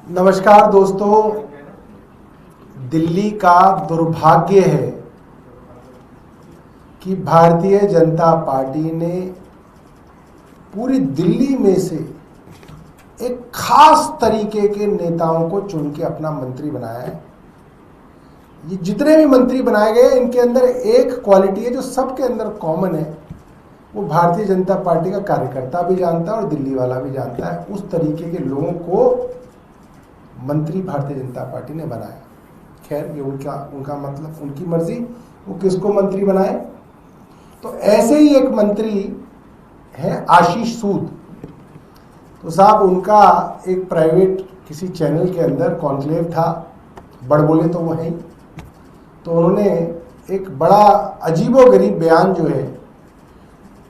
नमस्कार दोस्तों, दिल्ली का दुर्भाग्य है कि भारतीय जनता पार्टी ने पूरी दिल्ली में से एक खास तरीके के नेताओं को चुन के अपना मंत्री बनाया है। ये जितने भी मंत्री बनाए गए इनके अंदर एक क्वालिटी है जो सबके अंदर कॉमन है, वो भारतीय जनता पार्टी का कार्यकर्ता भी जानता है और दिल्ली वाला भी जानता है। उस तरीके के लोगों को मंत्री भारतीय जनता पार्टी ने बनाया। खैर, ये उनका मतलब, उनकी मर्जी, वो किसको मंत्री बनाए। तो ऐसे ही एक मंत्री है आशीष सूद। तो साहब, उनका एक प्राइवेट किसी चैनल के अंदर कॉन्क्लेव था, बड़बोले तो वो है ही। तो उन्होंने एक बड़ा अजीबोगरीब बयान जो है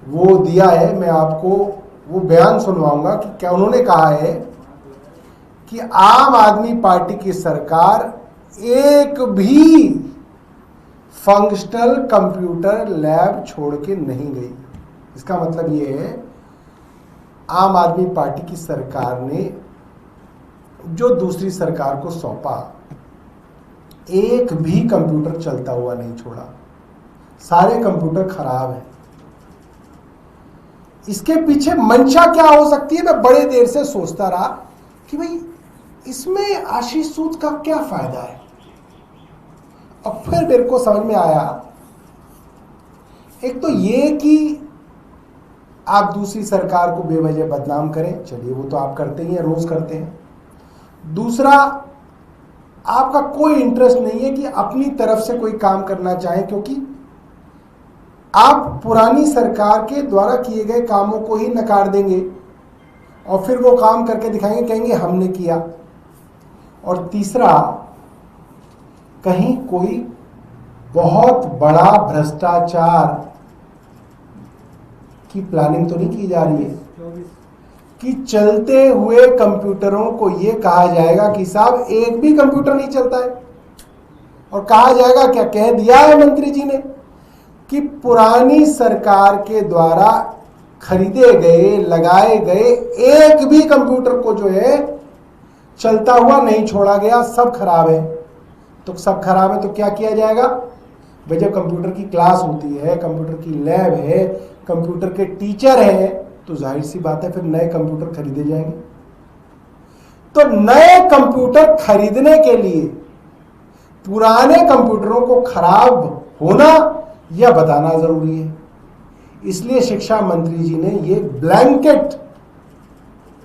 वो दिया है। मैं आपको वो बयान सुनवाऊंगा कि क्या उन्होंने कहा है कि आम आदमी पार्टी की सरकार एक भी फंक्शनल कंप्यूटर लैब छोड़ के नहीं गई। इसका मतलब ये है, आम आदमी पार्टी की सरकार ने जो दूसरी सरकार को सौंपा, एक भी कंप्यूटर चलता हुआ नहीं छोड़ा। सारे कंप्यूटर खराब हैं। इसके पीछे मंशा क्या हो सकती है, मैं बड़े देर से सोचता रहा कि भाई इसमें आशीष सूद का क्या फायदा है। अब फिर मेरे को समझ में आया, एक तो ये कि आप दूसरी सरकार को बेवजह बदनाम करें, चलिए वो तो आप करते ही हैं, रोज करते हैं। दूसरा, आपका कोई इंटरेस्ट नहीं है कि अपनी तरफ से कोई काम करना चाहें, क्योंकि आप पुरानी सरकार के द्वारा किए गए कामों को ही नकार देंगे और फिर वो काम करके दिखाएंगे, कहेंगे हमने किया। और तीसरा, कहीं कोई बहुत बड़ा भ्रष्टाचार की प्लानिंग तो नहीं की जा रही है कि चलते हुए कंप्यूटरों को ये कहा जाएगा कि साहब एक भी कंप्यूटर नहीं चलता है, और कहा जाएगा, क्या कह दिया है मंत्री जी ने, कि पुरानी सरकार के द्वारा खरीदे गए, लगाए गए एक भी कंप्यूटर को जो है चलता हुआ नहीं छोड़ा गया, सब खराब है। तो सब खराब है तो क्या किया जाएगा भाई? जब कंप्यूटर की क्लास होती है, कंप्यूटर की लैब है, कंप्यूटर के टीचर है, तो जाहिर सी बात है फिर नए कंप्यूटर खरीदे जाएंगे। तो नए कंप्यूटर खरीदने के लिए पुराने कंप्यूटरों को खराब होना यह बताना जरूरी है। इसलिए शिक्षा मंत्री जी ने ये ब्लैंकेट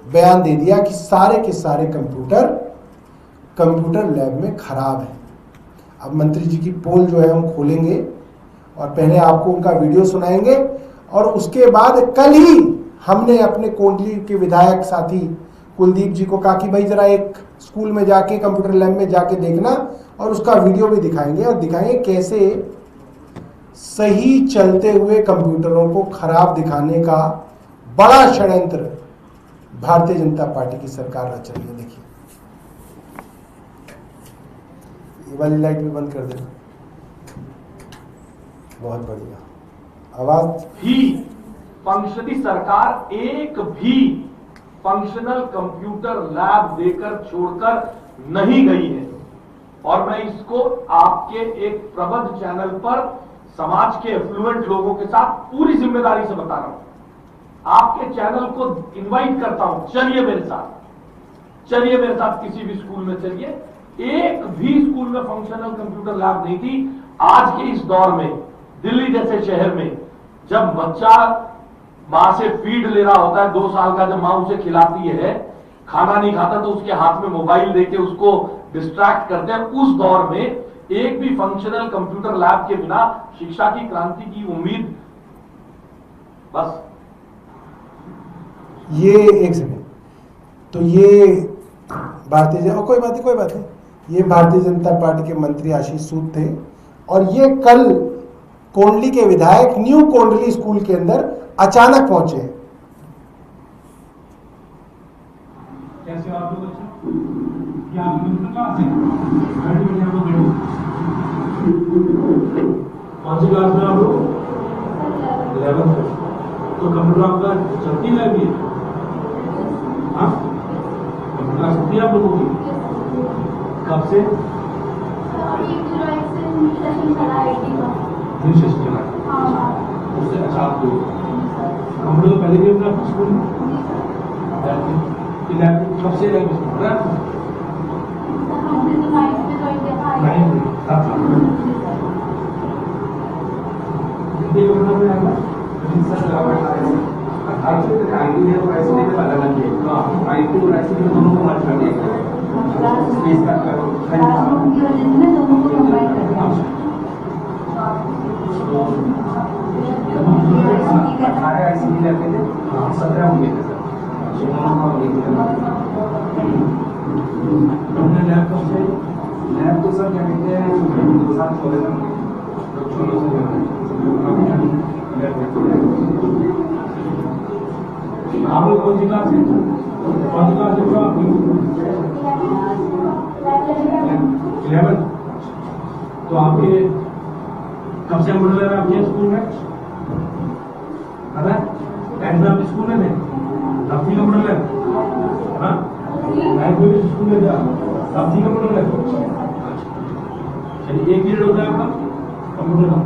बयान दे दिया कि सारे के सारे कंप्यूटर लैब में खराब है। अब मंत्री जी की पोल जो है हम खोलेंगे और पहले आपको उनका वीडियो सुनाएंगे, और उसके बाद कल ही हमने अपने कोंडली के विधायक साथी कुलदीप जी को कहा कि भाई जरा एक स्कूल में जाके, कंप्यूटर लैब में जाके देखना, और उसका वीडियो भी दिखाएंगे और दिखाएंगे कैसे सही चलते हुए कंप्यूटरों को खराब दिखाने का बड़ा षड्यंत्र भारतीय जनता पार्टी की सरकार रच रही है। देखिए, ये वाली लाइट भी बंद कर देना। बहुत बढ़िया आवाज। भी फंक्शनली सरकार एक भी फंक्शनल कंप्यूटर लैब देकर छोड़कर नहीं गई है। और मैं इसको आपके एक प्रबुद्ध चैनल पर समाज के एफ्लुएंट लोगों के साथ पूरी जिम्मेदारी से बता रहा हूं। आपके चैनल को इनवाइट करता हूं, चलिए मेरे साथ किसी भी स्कूल में चलिए। एक भी स्कूल में फंक्शनल कंप्यूटर लैब नहीं थी। आज के इस दौर में दिल्ली जैसे शहर में जब बच्चा मां से फीड ले रहा होता है, 2 साल का, जब मां उसे खिलाती है, खाना नहीं खाता तो उसके हाथ में मोबाइल देके उसको डिस्ट्रैक्ट करते हैं, उस दौर में एक भी फंक्शनल कंप्यूटर लैब के बिना शिक्षा की क्रांति की उम्मीद बस। ये एक सेकंड, तो ये भारतीय कोई बात नहीं, ये भारतीय जनता पार्टी के मंत्री आशीष सूद थे, और ये कल कोंडली के विधायक न्यू कोंडली स्कूल के अंदर अचानक पहुंचे। कैसे आप लोग? क्या आप लोग क्लास है? कौन सी क्लास में आप लोग? 11th। तो कंप्यूटर आपका चलती है अभी? हाँ, क्लास होती है आप लोगों की? कब से न्यू सिस्टम चला उससे अच्छा आप दो कंप्यूटर तो पहले भी अपना स्कूल में कब से लैब पढ़ रहा है नहीं साथ हिंदी पढ़ना में आएगा आईटी है और आईसीटी में अलग अलग है आईटी और आईसीटी में दोनों को मर्ज कर दिया स्पेस का आईसीटी लेते थे 17 होंगे हमने लैब कब से लैब तो सर क्या कहते हैं 2 साल कॉलेज में आप लोग कौन सी क्लास है आपकी 11 तो आपके कब से मॉडल है आपके स्कूल में पता है 10th में आप स्कूल में थे तब थी कंप्यूटर लैब हाँ 9th में स्कूल में था तब थी कंप्यूटर लैब चलिए 1 पीरियड होता है आपका कंप्यूटर का